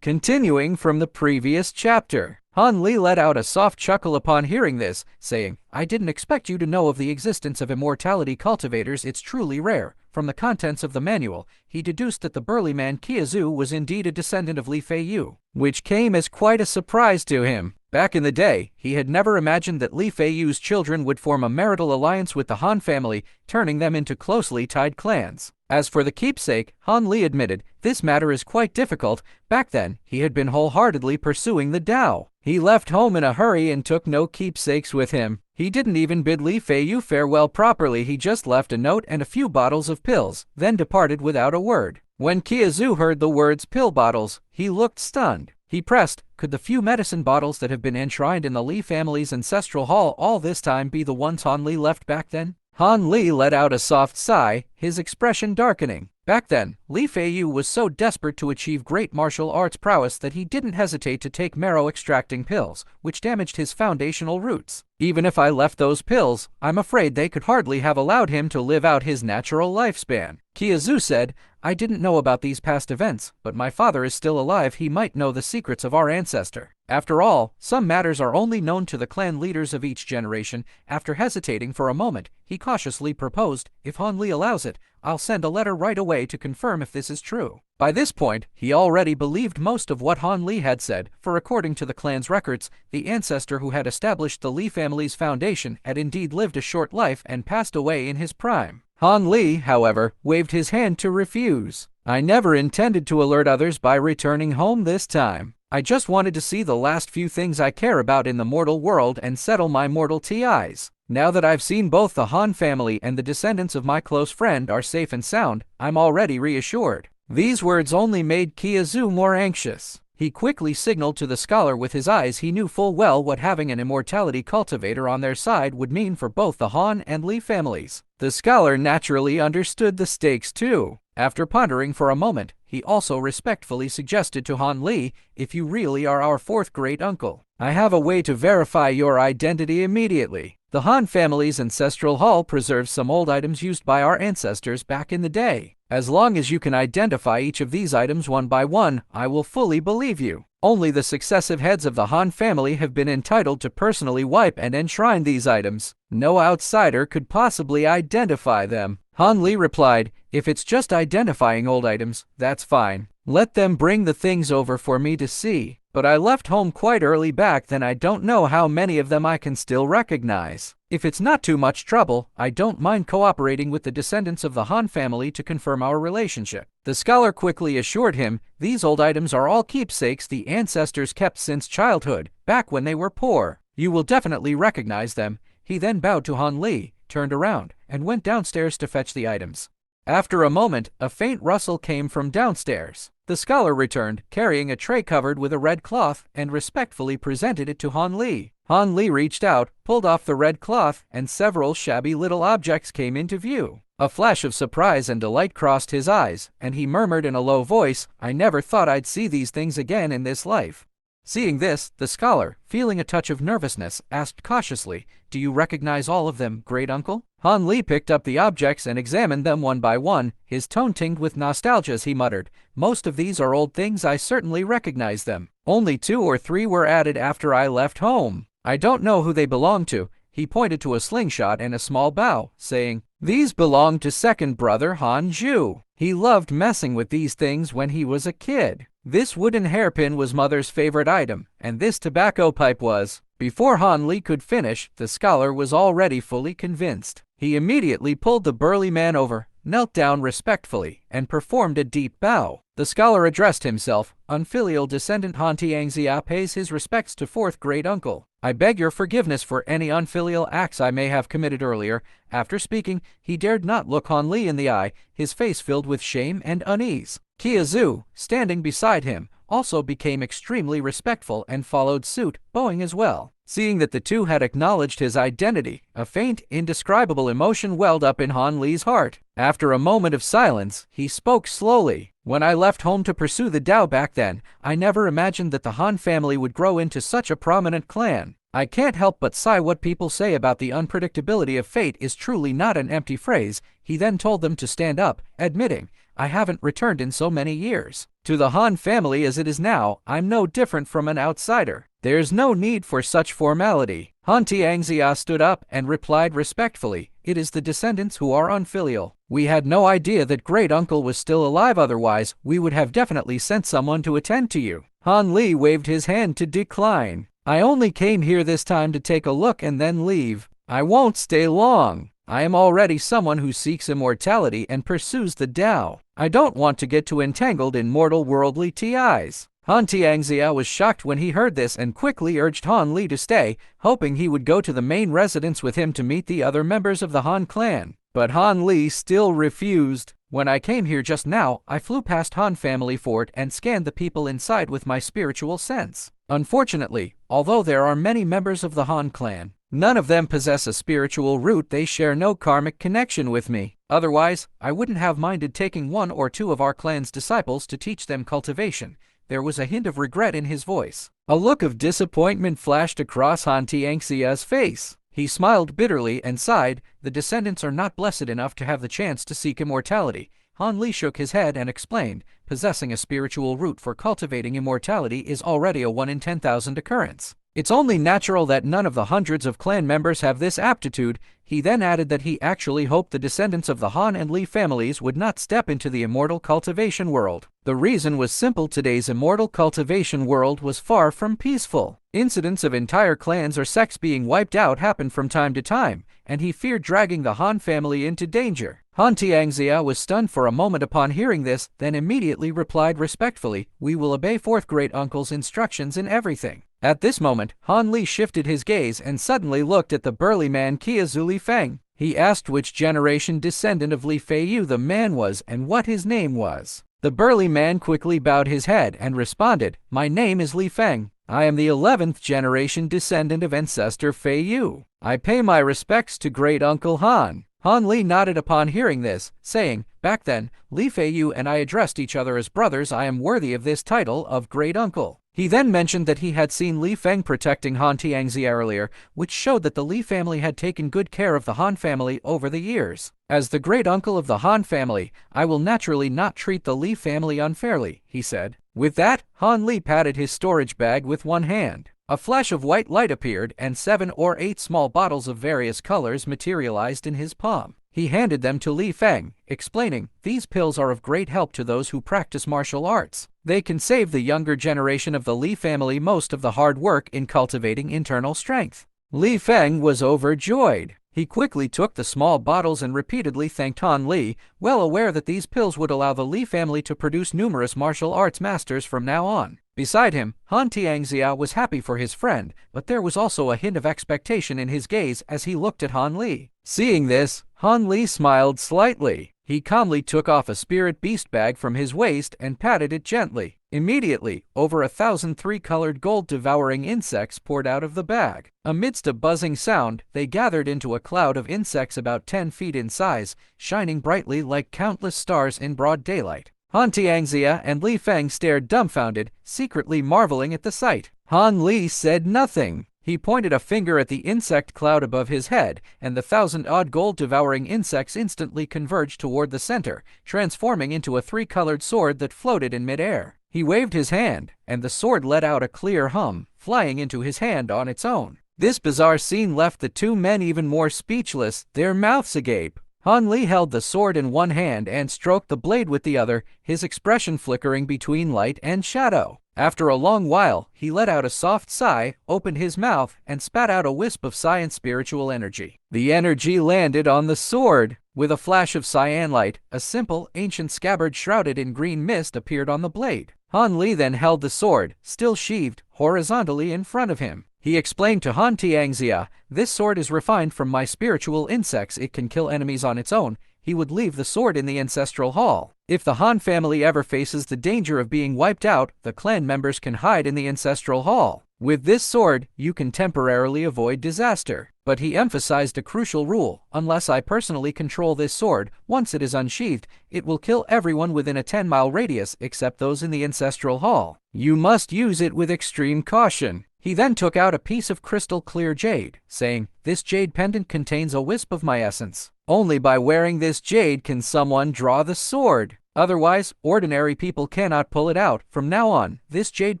Continuing from the previous chapter, Han Li let out a soft chuckle upon hearing this, saying, "I didn't expect you to know of the existence of immortality cultivators. It's truly rare." From the contents of the manual, he deduced that the burly man Qiazu was indeed a descendant of Li Feiyu, which came as quite a surprise to him. Back in the day, he had never imagined that Li Feiyu's children would form a marital alliance with the Han family, turning them into closely tied clans. As for the keepsake, Han Li admitted, this matter is quite difficult. Back then, he had been wholeheartedly pursuing the Tao. He left home in a hurry and took no keepsakes with him. He didn't even bid Li Feiyu farewell properly. He just left a note and a few bottles of pills, then departed without a word. When Qiazu heard the words pill bottles, he looked stunned. He pressed, could the few medicine bottles that have been enshrined in the Li family's ancestral hall all this time be the ones Han Li left back then? Han Li let out a soft sigh, his expression darkening. Back then, Li Feiyu was so desperate to achieve great martial arts prowess that he didn't hesitate to take marrow-extracting pills, which damaged his foundational roots. Even if I left those pills, I'm afraid they could hardly have allowed him to live out his natural lifespan. Qiazu said, I didn't know about these past events, but my father is still alive. He might know the secrets of our ancestor. After all, some matters are only known to the clan leaders of each generation. After hesitating for a moment, he cautiously proposed, if Han Li allows it, I'll send a letter right away to confirm if this is true. By this point, he already believed most of what Han Li had said, for according to the clan's records, the ancestor who had established the Li family's foundation had indeed lived a short life and passed away in his prime. Han Li, however, waved his hand to refuse. I never intended to alert others by returning home this time. I just wanted to see the last few things I care about in the mortal world and settle my mortal TIs. Now that I've seen both the Han family and the descendants of my close friend are safe and sound, I'm already reassured. These words only made Qiazu more anxious. He quickly signaled to the scholar with his eyes. He knew full well what having an immortality cultivator on their side would mean for both the Han and Li families. The scholar naturally understood the stakes too. After pondering for a moment, he also respectfully suggested to Han Li, if you really are our fourth great uncle, I have a way to verify your identity immediately. The Han family's ancestral hall preserves some old items used by our ancestors back in the day. As long as you can identify each of these items one by one, I will fully believe you. Only the successive heads of the Han family have been entitled to personally wipe and enshrine these items. No outsider could possibly identify them. Han Li replied, if it's just identifying old items, that's fine. Let them bring the things over for me to see. But I left home quite early back then. I don't know how many of them I can still recognize. If it's not too much trouble, I don't mind cooperating with the descendants of the Han family to confirm our relationship. The scholar quickly assured him, these old items are all keepsakes the ancestors kept since childhood, back when they were poor. You will definitely recognize them. He then bowed to Han Li, turned around, and went downstairs to fetch the items. After a moment, a faint rustle came from downstairs. The scholar returned, carrying a tray covered with a red cloth, and respectfully presented it to Han Li. Han Li reached out, pulled off the red cloth, and several shabby little objects came into view. A flash of surprise and delight crossed his eyes, and he murmured in a low voice, I never thought I'd see these things again in this life. Seeing this, the scholar, feeling a touch of nervousness, asked cautiously, do you recognize all of them, great uncle? Han Li picked up the objects and examined them one by one, his tone tinged with nostalgia as he muttered, most of these are old things. I certainly recognize them. Only 2 or 3 were added after I left home. I don't know who they belong to. He pointed to a slingshot and a small bow, saying, these belong to second brother Han Zhu. He loved messing with these things when he was a kid. This wooden hairpin was mother's favorite item, and this tobacco pipe was. Before Han Li could finish, the scholar was already fully convinced. He immediately pulled the burly man over, knelt down respectfully, and performed a deep bow. The scholar addressed himself, unfilial descendant Han Xianxia pays his respects to fourth great uncle. I beg your forgiveness for any unfilial acts I may have committed earlier. After speaking, he dared not look Han Li in the eye, his face filled with shame and unease. Qiazu, standing beside him, also became extremely respectful and followed suit, bowing as well. Seeing that the two had acknowledged his identity, a faint, indescribable emotion welled up in Han Li's heart. After a moment of silence, he spoke slowly. When I left home to pursue the Tao back then, I never imagined that the Han family would grow into such a prominent clan. I can't help but sigh. What people say about the unpredictability of fate is truly not an empty phrase. He then told them to stand up, admitting, I haven't returned in so many years. To the Han family as it is now, I'm no different from an outsider. There's no need for such formality. Han Xianxia stood up and replied respectfully, "It is the descendants who are unfilial. We had no idea that great uncle was still alive, otherwise we would have definitely sent someone to attend to you." Han Li waved his hand to decline. "I only came here this time to take a look and then leave. I won't stay long. I am already someone who seeks immortality and pursues the Tao. I don't want to get too entangled in mortal worldly TIs." Han Xianxia was shocked when he heard this and quickly urged Han Li to stay, hoping he would go to the main residence with him to meet the other members of the Han clan. But Han Li still refused. "When I came here just now, I flew past Han family fort and scanned the people inside with my spiritual sense. Unfortunately, although there are many members of the Han clan, none of them possess a spiritual root. They share no karmic connection with me. Otherwise, I wouldn't have minded taking one or two of our clan's disciples to teach them cultivation." There was a hint of regret in his voice. A look of disappointment flashed across Han Xianxia's face. He smiled bitterly and sighed. "The descendants are not blessed enough to have the chance to seek immortality." Han Li shook his head and explained, "Possessing a spiritual root for cultivating immortality is already a 1 in 10,000 occurrence. It's only natural that none of the hundreds of clan members have this aptitude." He then added that he actually hoped the descendants of the Han and Li families would not step into the immortal cultivation world. The reason was simple: today's immortal cultivation world was far from peaceful. Incidents of entire clans or sects being wiped out happened from time to time, and he feared dragging the Han family into danger. Han Xianxia was stunned for a moment upon hearing this, then immediately replied respectfully, "We will obey fourth great uncle's instructions in everything." At this moment, Han Li shifted his gaze and suddenly looked at the burly man Qiazu Li Feng. He asked which generation descendant of Li Feiyu the man was and what his name was. The burly man quickly bowed his head and responded, "My name is Li Feng. I am the 11th generation descendant of ancestor Feiyu. I pay my respects to great uncle Han." Han Li nodded upon hearing this, saying, "Back then, Li Feiyu and I addressed each other as brothers. I am worthy of this title of great uncle." He then mentioned that he had seen Li Feng protecting Han Xianxia earlier, which showed that the Li family had taken good care of the Han family over the years. "As the great uncle of the Han family, I will naturally not treat the Li family unfairly," he said. With that, Han Li patted his storage bag with one hand. A flash of white light appeared, and 7 or 8 small bottles of various colors materialized in his palm. He handed them to Li Feng, explaining, "These pills are of great help to those who practice martial arts. They can save the younger generation of the Li family most of the hard work in cultivating internal strength." Li Feng was overjoyed. He quickly took the small bottles and repeatedly thanked Han Li, well aware that these pills would allow the Li family to produce numerous martial arts masters from now on. Beside him, Han Xianxia was happy for his friend, but there was also a hint of expectation in his gaze as he looked at Han Li. Seeing this, Han Li smiled slightly. He calmly took off a spirit beast bag from his waist and patted it gently. Immediately, over 1,000 three-colored gold-devouring insects poured out of the bag. Amidst a buzzing sound, they gathered into a cloud of insects about 10 feet in size, shining brightly like countless stars in broad daylight. Han Xianxia and Li Feng stared dumbfounded, secretly marveling at the sight. Han Li said nothing. He pointed a finger at the insect cloud above his head, and the 1,000-odd gold-devouring insects instantly converged toward the center, transforming into a 3-colored sword that floated in midair. He waved his hand, and the sword let out a clear hum, flying into his hand on its own. This bizarre scene left the two men even more speechless, their mouths agape. Han Li held the sword in one hand and stroked the blade with the other, his expression flickering between light and shadow. After a long while, he let out a soft sigh, opened his mouth, and spat out a wisp of cyan spiritual energy. The energy landed on the sword. With a flash of cyan light, a simple, ancient scabbard shrouded in green mist appeared on the blade. Han Li then held the sword, still sheathed, horizontally in front of him. He explained to Han Xianxia, "This sword is refined from my spiritual insects. It can kill enemies on its own." He would leave the sword in the ancestral hall. If the Han family ever faces the danger of being wiped out, the clan members can hide in the ancestral hall. With this sword, you can temporarily avoid disaster. But he emphasized a crucial rule: unless I personally control this sword, once it is unsheathed, it will kill everyone within a 10-mile radius except those in the ancestral hall. You must use it with extreme caution. He then took out a piece of crystal clear jade, saying, "This jade pendant contains a wisp of my essence. Only by wearing this jade can someone draw the sword." Otherwise, ordinary people cannot pull it out. From now on, this jade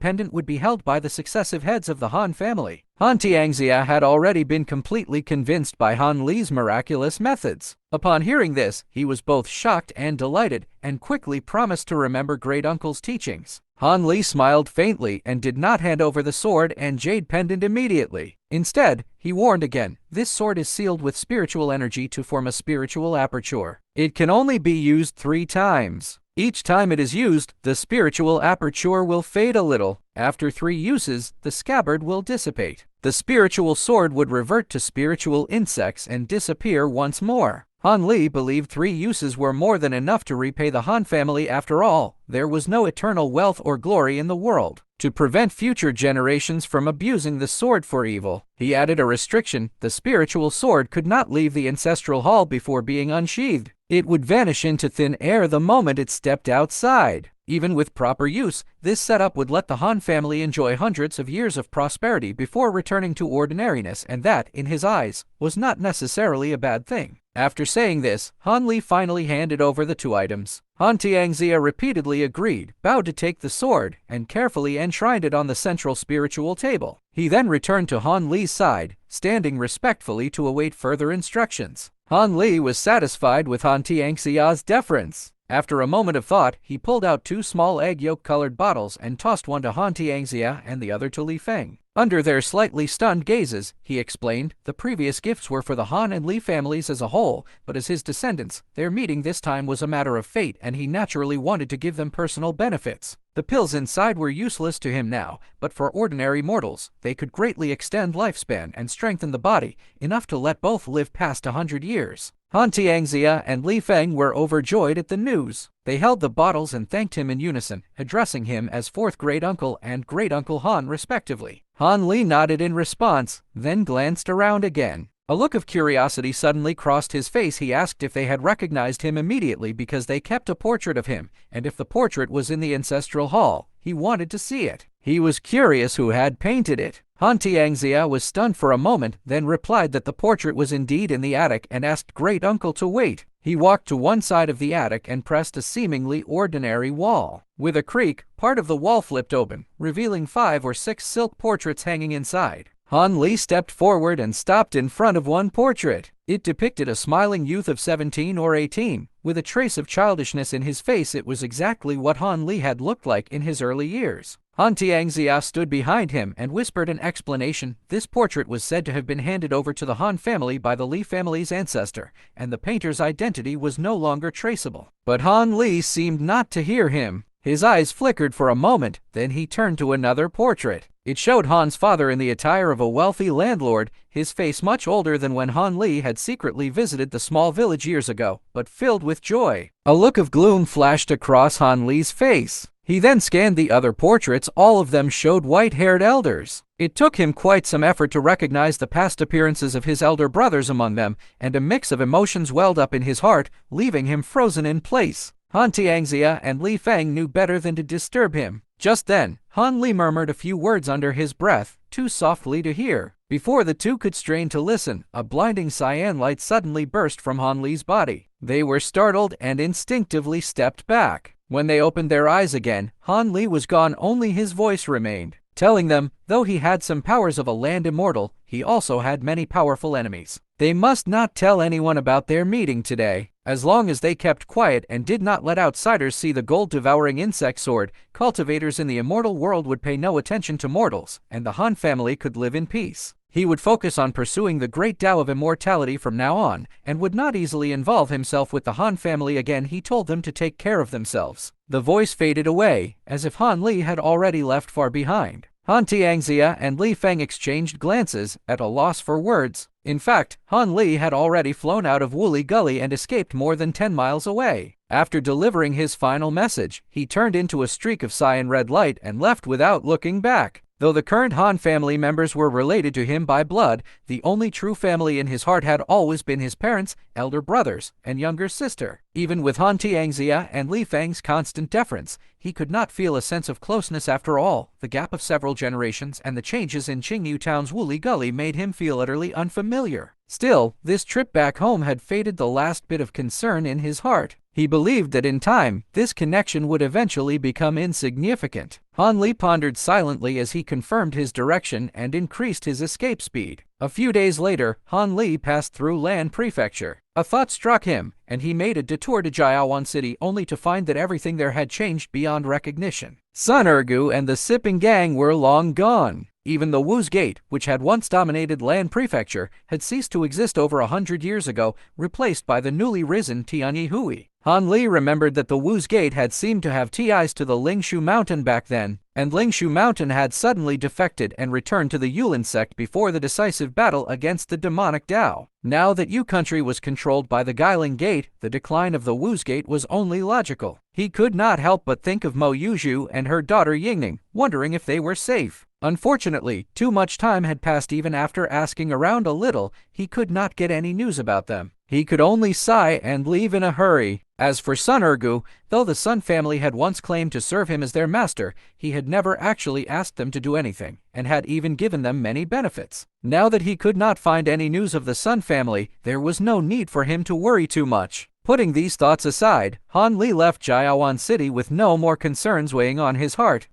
pendant would be held by the successive heads of the Han family. Han Xianxia had already been completely convinced by Han Li's miraculous methods. Upon hearing this, he was both shocked and delighted, and quickly promised to remember great uncle's teachings. Han Li smiled faintly and did not hand over the sword and jade pendant immediately. Instead, he warned again, "This sword is sealed with spiritual energy to form a spiritual aperture. It can only be used 3 times. Each time it is used, the spiritual aperture will fade a little. After 3 uses, the scabbard will dissipate. The spiritual sword would revert to spiritual insects and disappear once more." Han Li believed 3 uses were more than enough to repay the Han family. After all, there was no eternal wealth or glory in the world. To prevent future generations from abusing the sword for evil, he added a restriction: the spiritual sword could not leave the ancestral hall before being unsheathed. It would vanish into thin air the moment it stepped outside. Even with proper use, this setup would let the Han family enjoy hundreds of years of prosperity before returning to ordinariness, and that, in his eyes, was not necessarily a bad thing. After saying this, Han Li finally handed over the 2 items. Han Xianxia repeatedly agreed, bowed to take the sword, and carefully enshrined it on the central spiritual table. He then returned to Han Li's side, standing respectfully to await further instructions. Han Li was satisfied with Han Xianxia's deference. After a moment of thought, he pulled out 2 small egg yolk-colored bottles and tossed one to Han Xianxia and the other to Li Feng. Under their slightly stunned gazes, he explained, the previous gifts were for the Han and Li families as a whole, but as his descendants, their meeting this time was a matter of fate, and he naturally wanted to give them personal benefits. The pills inside were useless to him now, but for ordinary mortals, they could greatly extend lifespan and strengthen the body, enough to let both live past 100 years. Han Xianxia and Li Feng were overjoyed at the news. They held the bottles and thanked him in unison, addressing him as 4th Great Uncle and Great Uncle Han respectively. Han Li nodded in response, then glanced around again. A look of curiosity suddenly crossed his face. He asked if they had recognized him immediately because they kept a portrait of him, and if the portrait was in the ancestral hall. He wanted to see it. He was curious who had painted it. Han Xianxia was stunned for a moment, then replied that the portrait was indeed in the attic and asked Great Uncle to wait. He walked to one side of the attic and pressed a seemingly ordinary wall. With a creak, part of the wall flipped open, revealing 5 or 6 silk portraits hanging inside. Han Li stepped forward and stopped in front of one portrait. It depicted a smiling youth of 17 or 18, with a trace of childishness in his face. It was exactly what Han Li had looked like in his early years. Han Xianxia stood behind him and whispered an explanation. This portrait was said to have been handed over to the Han family by the Li family's ancestor, and the painter's identity was no longer traceable. But Han Li seemed not to hear him. His eyes flickered for a moment, then he turned to another portrait. It showed Han's father in the attire of a wealthy landlord, his face much older than when Han Li had secretly visited the small village years ago, but filled with joy. A look of gloom flashed across Han Li's face. He then scanned the other portraits. All of them showed white-haired elders. It took him quite some effort to recognize the past appearances of his elder brothers among them, and a mix of emotions welled up in his heart, leaving him frozen in place. Han Xianxia and Li Feng knew better than to disturb him. Just then, Han Li murmured a few words under his breath, too softly to hear. Before the 2 could strain to listen, a blinding cyan light suddenly burst from Han Li's body. They were startled and instinctively stepped back. When they opened their eyes again, Han Li was gone. Only his voice remained, telling them, though he had some powers of a land immortal, he also had many powerful enemies. They must not tell anyone about their meeting today. As long as they kept quiet and did not let outsiders see the gold-devouring insect sword, cultivators in the immortal world would pay no attention to mortals, and the Han family could live in peace. He would focus on pursuing the great Tao of immortality from now on, and would not easily involve himself with the Han family again. He told them to take care of themselves. The voice faded away, as if Han Li had already left far behind. Han Xianxia and Li Feng exchanged glances, at a loss for words. In fact, Han Li had already flown out of Wuli Gully and escaped more than 10 miles away. After delivering his final message, he turned into a streak of cyan red light and left without looking back. Though the current Han family members were related to him by blood, the only true family in his heart had always been his parents, elder brothers, and younger sister. Even with Han Xianxia and Li Feng's constant deference, he could not feel a sense of closeness. After all, the gap of several generations and the changes in Qingyu Town's Wuli Gully made him feel utterly unfamiliar. Still, this trip back home had faded the last bit of concern in his heart. He believed that in time, this connection would eventually become insignificant. Han Li pondered silently as he confirmed his direction and increased his escape speed. A few days later, Han Li passed through Lan Prefecture. A thought struck him, and he made a detour to Jiaowan City only to find that everything there had changed beyond recognition. Sun Ergu and the Sipping Gang were long gone. Even the Wu's Gate, which had once dominated Lan Prefecture, had ceased to exist over 100 years ago, replaced by the newly risen Tianyi Hui. Han Li remembered that the Wu's Gate had seemed to have ties to the Lingshu Mountain back then, and Lingshu Mountain had suddenly defected and returned to the Yulin sect before the decisive battle against the demonic Dao. Now that Yu country was controlled by the Guiling Gate, the decline of the Wu's Gate was only logical. He could not help but think of Mo Yuzhu and her daughter Yingning, wondering if they were safe. Unfortunately, too much time had passed. Even after asking around a little, he could not get any news about them. He could only sigh and leave in a hurry. As for Sun Ergu, though the Sun family had once claimed to serve him as their master, he had never actually asked them to do anything, and had even given them many benefits. Now that he could not find any news of the Sun family, there was no need for him to worry too much. Putting these thoughts aside, Han Li left Jiaowan City with no more concerns weighing on his heart.